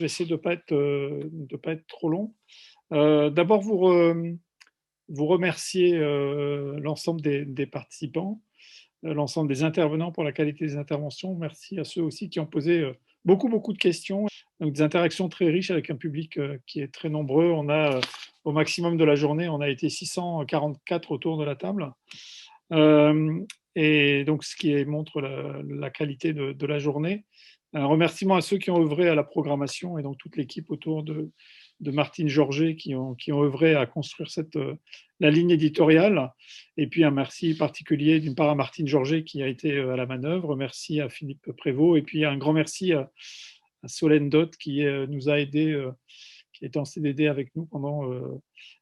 Je vais essayer de pas être trop long. D'abord, vous remercier l'ensemble des participants, l'ensemble des intervenants pour la qualité des interventions. Merci à ceux aussi qui ont posé beaucoup de questions, donc des interactions très riches avec un public qui est très nombreux. On a au maximum de la journée, on a été 644 autour de la table. Et donc, ce qui montre la qualité de la journée. Un remerciement à ceux qui ont œuvré à la programmation et donc toute l'équipe autour de Martine Georget qui ont œuvré à construire la ligne éditoriale. Et puis un merci particulier d'une part à Martine Georget qui a été à la manœuvre. Merci à Philippe Prévost. Et puis un grand merci à Solène Dott qui nous a aidés, qui était en CDD avec nous pendant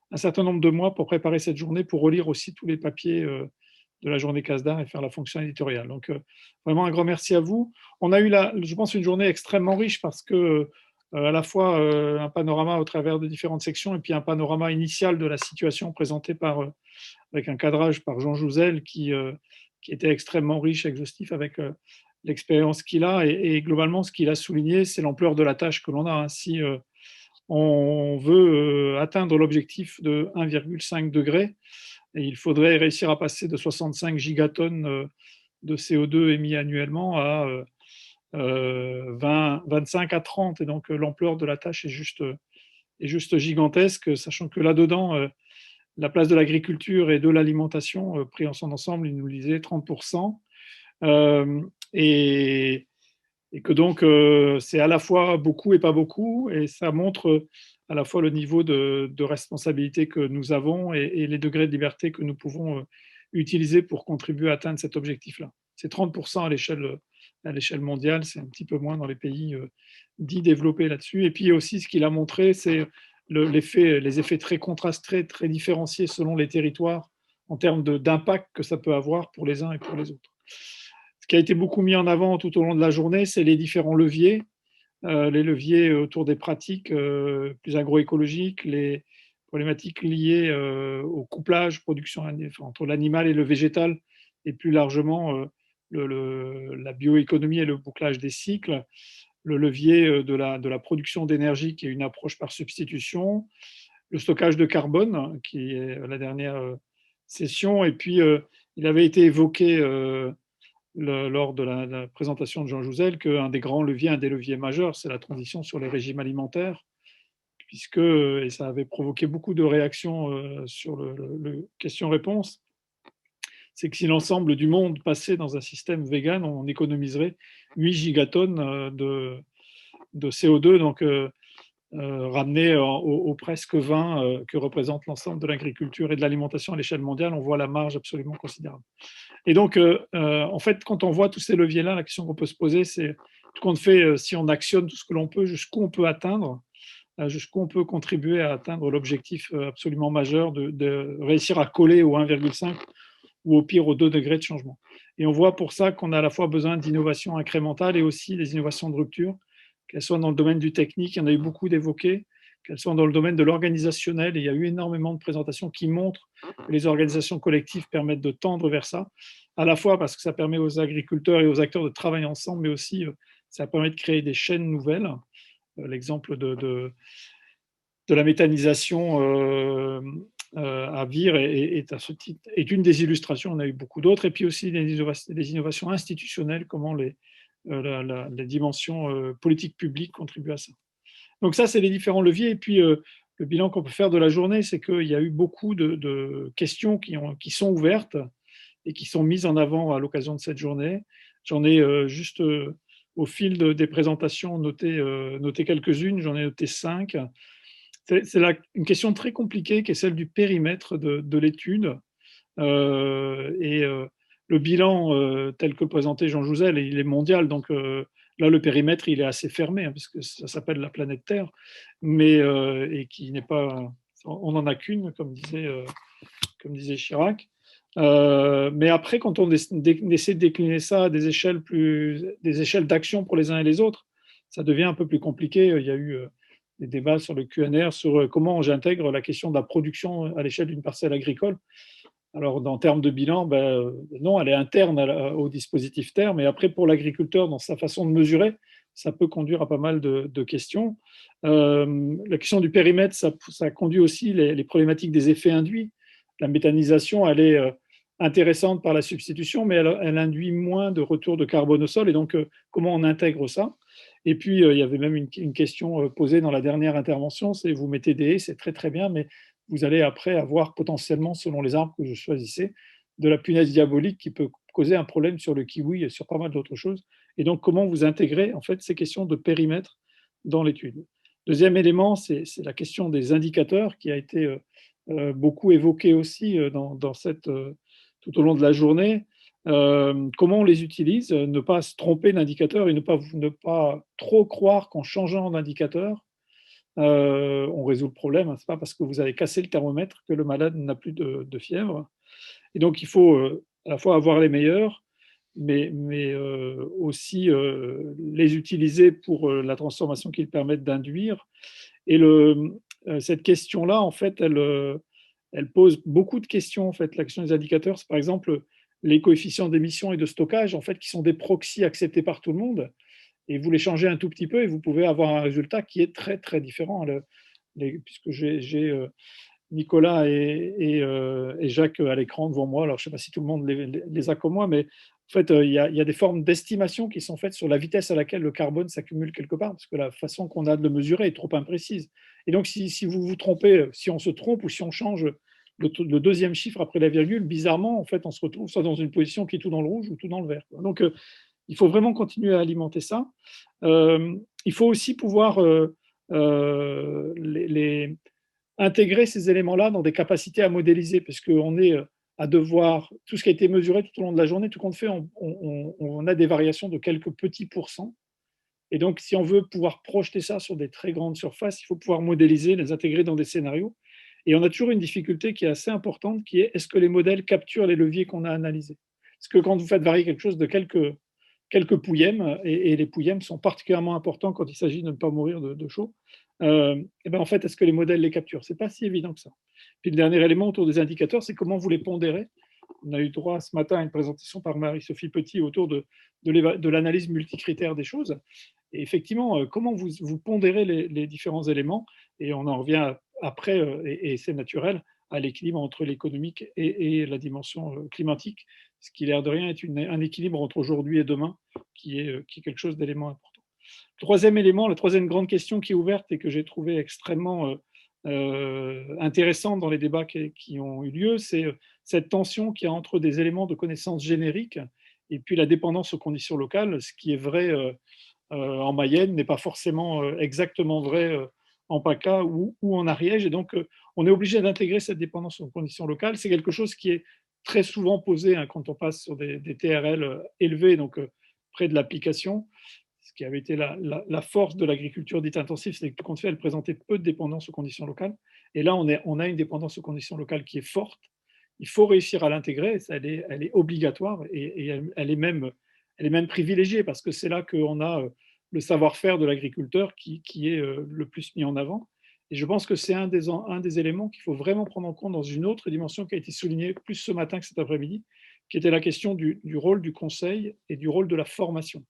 un certain nombre de mois pour préparer cette journée, pour relire aussi tous les papiers de la journée CASDAR et faire la fonction éditoriale. Donc, vraiment un grand merci à vous. On a eu, je pense, une journée extrêmement riche parce que à la fois un panorama au travers de différentes sections et puis un panorama initial de la situation présenté avec un cadrage par Jean Jouzel qui était extrêmement riche, exhaustif avec l'expérience qu'il a et globalement ce qu'il a souligné, c'est l'ampleur de la tâche que l'on a. Si on veut atteindre l'objectif de 1,5 degré, et il faudrait réussir à passer de 65 gigatonnes de CO2 émis annuellement à 25 à 30. Et donc l'ampleur de la tâche est juste gigantesque, sachant que là-dedans, la place de l'agriculture et de l'alimentation, pris en son ensemble, il nous disait 30%. Et, et que donc c'est à la fois beaucoup et pas beaucoup, et ça montre à la fois le niveau de responsabilité que nous avons et les degrés de liberté que nous pouvons utiliser pour contribuer à atteindre cet objectif-là. C'est 30% à l'échelle mondiale, c'est un petit peu moins dans les pays dits développés là-dessus. Et puis aussi, ce qu'il a montré, c'est les effets très contrastés, très différenciés selon les territoires en termes d'impact que ça peut avoir pour les uns et pour les autres. Ce qui a été beaucoup mis en avant tout au long de la journée, c'est les différents leviers, les leviers autour des pratiques plus agroécologiques, les problématiques liées au couplage, production entre l'animal et le végétal, et plus largement la bioéconomie et le bouclage des cycles, le levier de la production d'énergie qui est une approche par substitution, le stockage de carbone qui est la dernière session, et puis il avait été évoqué lors de la présentation de Jean Jouzel qu'un des grands leviers, un des leviers majeurs, c'est la transition sur les régimes alimentaires, puisque, et ça avait provoqué beaucoup de réactions sur le question-réponse, c'est que si l'ensemble du monde passait dans un système vegan, on économiserait 8 gigatonnes de CO2, donc ramené au presque 20 que représente l'ensemble de l'agriculture et de l'alimentation à l'échelle mondiale, on voit la marge absolument considérable. Et donc, en fait, quand on voit tous ces leviers-là, la question qu'on peut se poser, c'est tout compte fait, si on actionne tout ce que l'on peut, jusqu'où on peut atteindre, jusqu'où on peut contribuer à atteindre l'objectif absolument majeur de réussir à coller au 1,5 ou au pire aux 2 degrés de changement. Et on voit pour ça qu'on a à la fois besoin d'innovations incrémentales et aussi des innovations de rupture, qu'elles soient dans le domaine du technique, il y en a eu beaucoup d'évoquées, qu'elles soient dans le domaine de l'organisationnel, et il y a eu énormément de présentations qui montrent que les organisations collectives permettent de tendre vers ça, à la fois parce que ça permet aux agriculteurs et aux acteurs de travailler ensemble, mais aussi ça permet de créer des chaînes nouvelles. L'exemple de la méthanisation à Vire est une des illustrations, on a eu beaucoup d'autres, et puis aussi des innovations institutionnelles, comment les dimensions politiques publiques contribuent à ça. Donc ça, c'est les différents leviers. Et puis, le bilan qu'on peut faire de la journée, c'est qu'il y a eu beaucoup de questions qui sont ouvertes et qui sont mises en avant à l'occasion de cette journée. J'en ai juste, au fil des présentations, noté quelques-unes. J'en ai noté 5. C'est une question très compliquée qui est celle du périmètre de l'étude. Le bilan tel que présenté Jean Jouzel, il est mondial, donc là le périmètre il est assez fermé, hein, puisque ça s'appelle la planète Terre, mais et qui n'est pas, on n'en a qu'une, comme disait Chirac. Mais après, quand on essaie de décliner ça à des échelles d'action pour les uns et les autres, ça devient un peu plus compliqué. Il y a eu des débats sur le QNR sur comment j'intègre la question de la production à l'échelle d'une parcelle agricole. Alors, en termes de bilan, non, elle est interne au dispositif terre, mais après, pour l'agriculteur, dans sa façon de mesurer, ça peut conduire à pas mal de questions. La question du périmètre, ça conduit aussi les problématiques des effets induits. La méthanisation, elle est intéressante par la substitution, mais elle induit moins de retour de carbone au sol. Et donc, comment on intègre ça? Et puis, il y avait même une question posée dans la dernière intervention, c'est vous mettez des haies, c'est très très bien, mais vous allez après avoir potentiellement, selon les arbres que je choisissais, de la punaise diabolique qui peut causer un problème sur le kiwi et sur pas mal d'autres choses. Et donc, comment vous intégrez en fait ces questions de périmètre dans l'étude? Deuxième élément, c'est la question des indicateurs qui a été beaucoup évoquée aussi dans cette, tout au long de la journée. Comment on les utilise, ne pas se tromper d'indicateur et ne pas trop croire qu'en changeant d'indicateur, on résout le problème. Ce n'est pas parce que vous avez cassé le thermomètre que le malade n'a plus de fièvre. Et donc, il faut à la fois avoir les meilleurs, mais aussi les utiliser pour la transformation qu'ils permettent d'induire. Et cette question-là, en fait, elle pose beaucoup de questions. En fait, la question des indicateurs, c'est par exemple les coefficients d'émission et de stockage, en fait, qui sont des proxys acceptés par tout le monde. Et vous les changez un tout petit peu et vous pouvez avoir un résultat qui est très, très différent. Puisque j'ai Nicolas et Jacques à l'écran devant moi. Alors, je ne sais pas si tout le monde les a comme moi, mais en fait, il y a des formes d'estimation qui sont faites sur la vitesse à laquelle le carbone s'accumule quelque part, parce que la façon qu'on a de le mesurer est trop imprécise. Et donc, si vous vous trompez, si on se trompe ou si on change le deuxième chiffre après la virgule, bizarrement, en fait, on se retrouve soit dans une position qui est tout dans le rouge ou tout dans le vert. Donc, il faut vraiment continuer à alimenter ça. Il faut aussi pouvoir intégrer ces éléments-là dans des capacités à modéliser, parce qu'on est à devoir, tout ce qui a été mesuré tout au long de la journée, tout compte fait, on a des variations de quelques petits pourcents. Et donc, si on veut pouvoir projeter ça sur des très grandes surfaces, il faut pouvoir modéliser, les intégrer dans des scénarios. Et on a toujours une difficulté qui est assez importante, qui est est-ce que les modèles capturent les leviers qu'on a analysés? Parce que quand vous faites varier quelque chose de quelques pouillèmes, et les pouillèmes sont particulièrement importants quand il s'agit de ne pas mourir de chaud, et ben en fait, est-ce que les modèles les capturent? Ce n'est pas si évident que ça. Puis le dernier élément autour des indicateurs, c'est comment vous les pondérez. On a eu droit ce matin à une présentation par Marie-Sophie Petit autour de l'analyse multicritère des choses. Et effectivement, comment vous pondérez les différents éléments, et on en revient après, et c'est naturel, à l'équilibre entre l'économique et la dimension climatique, ce qui, l'air de rien, est un équilibre entre aujourd'hui et demain, qui est quelque chose d'élément important. Troisième élément, la troisième grande question qui est ouverte et que j'ai trouvé extrêmement intéressante dans les débats qui ont eu lieu, c'est cette tension qu'il y a entre des éléments de connaissance génériques et puis la dépendance aux conditions locales. Ce qui est vrai en Mayenne n'est pas forcément exactement vrai en PACA ou en Ariège. Et donc, on est obligé d'intégrer cette dépendance aux conditions locales. C'est quelque chose qui est très souvent posé quand on passe sur des TRL élevés, donc près de l'application. Ce qui avait été la force de l'agriculture dite intensive, c'est que tout compte fait, elle présentait peu de dépendance aux conditions locales. Et là, on a une dépendance aux conditions locales qui est forte. Il faut réussir à l'intégrer, elle est obligatoire et elle est même privilégiée, parce que c'est là qu'on a le savoir-faire de l'agriculteur qui est le plus mis en avant. Et je pense que c'est un des éléments qu'il faut vraiment prendre en compte dans une autre dimension qui a été soulignée plus ce matin que cet après-midi, qui était la question du rôle du conseil et du rôle de la formation.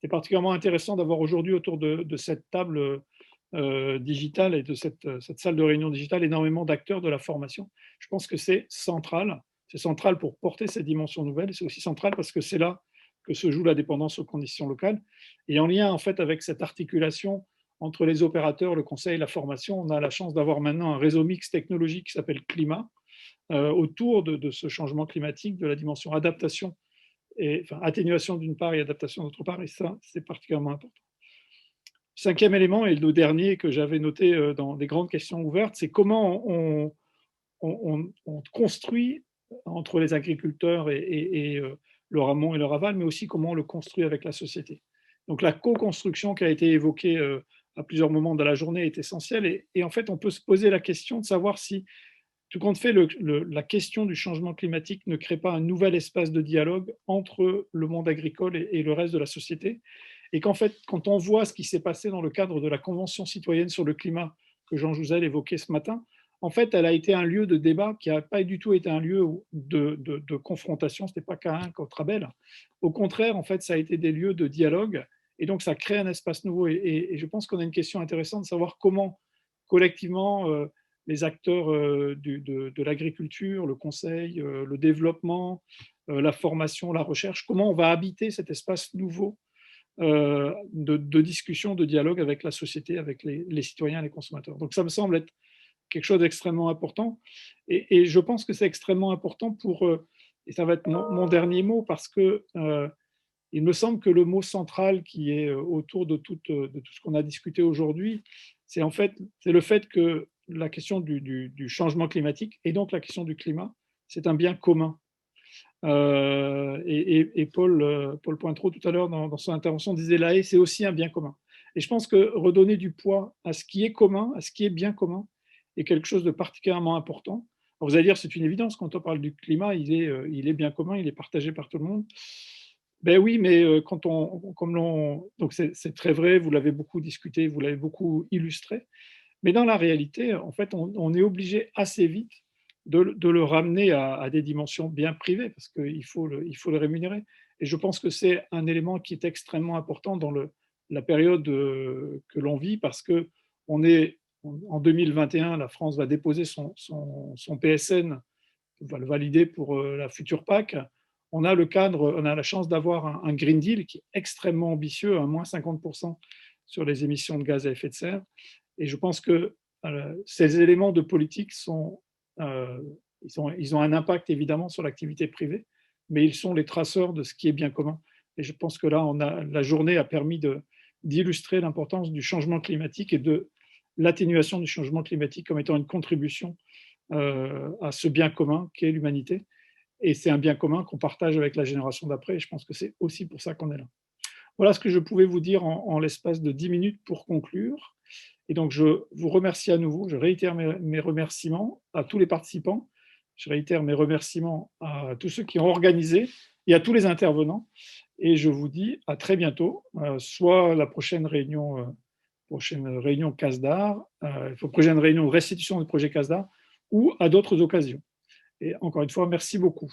C'est particulièrement intéressant d'avoir aujourd'hui autour de cette table digitale et de cette salle de réunion digitale énormément d'acteurs de la formation. Je pense que c'est central. C'est central pour porter cette dimension nouvelle. C'est aussi central parce que c'est là que se joue la dépendance aux conditions locales. Et en lien en fait avec cette articulation entre les opérateurs, le conseil et la formation, on a la chance d'avoir maintenant un réseau mixte technologique qui s'appelle Climat, autour de ce changement climatique, de la dimension adaptation atténuation d'une part et adaptation d'autre part, et ça, c'est particulièrement important. Cinquième élément, et le dernier que j'avais noté dans des grandes questions ouvertes, c'est comment on construit entre les agriculteurs et leur amont et leur aval, mais aussi comment on le construit avec la société. Donc la co-construction qui a été évoquée à plusieurs moments de la journée est essentielle, et en fait, on peut se poser la question de savoir si tout compte fait, la question du changement climatique ne crée pas un nouvel espace de dialogue entre le monde agricole et le reste de la société. Et qu'en fait, quand on voit ce qui s'est passé dans le cadre de la Convention citoyenne sur le climat que Jean Jouzel évoquait ce matin, en fait, elle a été un lieu de débat qui n'a pas du tout été un lieu de confrontation. Ce n'était pas Caïn contre Abel. Au contraire, en fait, ça a été des lieux de dialogue Et donc, ça crée un espace nouveau. Et je pense qu'on a une question intéressante de savoir comment, collectivement, les acteurs de l'agriculture, le conseil, le développement, la formation, la recherche, comment on va habiter cet espace nouveau de discussion, de dialogue avec la société, avec les citoyens, les consommateurs. Donc ça me semble être quelque chose d'extrêmement important. Et je pense que c'est extrêmement important pour, et ça va être mon dernier mot, parce que il me semble que le mot central qui est autour de tout ce qu'on a discuté aujourd'hui, c'est en fait, c'est le fait que la question du changement climatique et donc la question du climat, c'est un bien commun. Et Paul Pointreau, tout à l'heure, dans son intervention, disait la haie, c'est aussi un bien commun. Et je pense que redonner du poids à ce qui est commun, à ce qui est bien commun, est quelque chose de particulièrement important. Alors vous allez dire, c'est une évidence, quand on parle du climat, il est bien commun, il est partagé par tout le monde. Ben oui, mais quand donc c'est très vrai, vous l'avez beaucoup discuté, vous l'avez beaucoup illustré, mais dans la réalité, en fait, on est obligé assez vite de le ramener à des dimensions bien privées, parce qu'il faut le rémunérer. Et je pense que c'est un élément qui est extrêmement important dans la période que l'on vit, parce que on est en 2021, la France va déposer son PSN, va le valider pour la future PAC. On a le cadre, on a la chance d'avoir un Green Deal qui est extrêmement ambitieux, à moins 50% sur les émissions de gaz à effet de serre. Et je pense que ces éléments de politique euh, ils ont un impact évidemment sur l'activité privée, mais ils sont les traceurs de ce qui est bien commun. Et je pense que là, la journée a permis d'illustrer l'importance du changement climatique et de l'atténuation du changement climatique comme étant une contribution à ce bien commun qu'est l'humanité. Et c'est un bien commun qu'on partage avec la génération d'après. Et je pense que c'est aussi pour ça qu'on est là. Voilà ce que je pouvais vous dire en l'espace de 10 minutes pour conclure. Et donc, je vous remercie à nouveau. Je réitère mes remerciements à tous les participants. Je réitère mes remerciements à tous ceux qui ont organisé et à tous les intervenants. Et je vous dis à très bientôt, soit la prochaine réunion CASDAR, prochaine réunion de restitution du projet CASDAR, ou à d'autres occasions. Et encore une fois, merci beaucoup.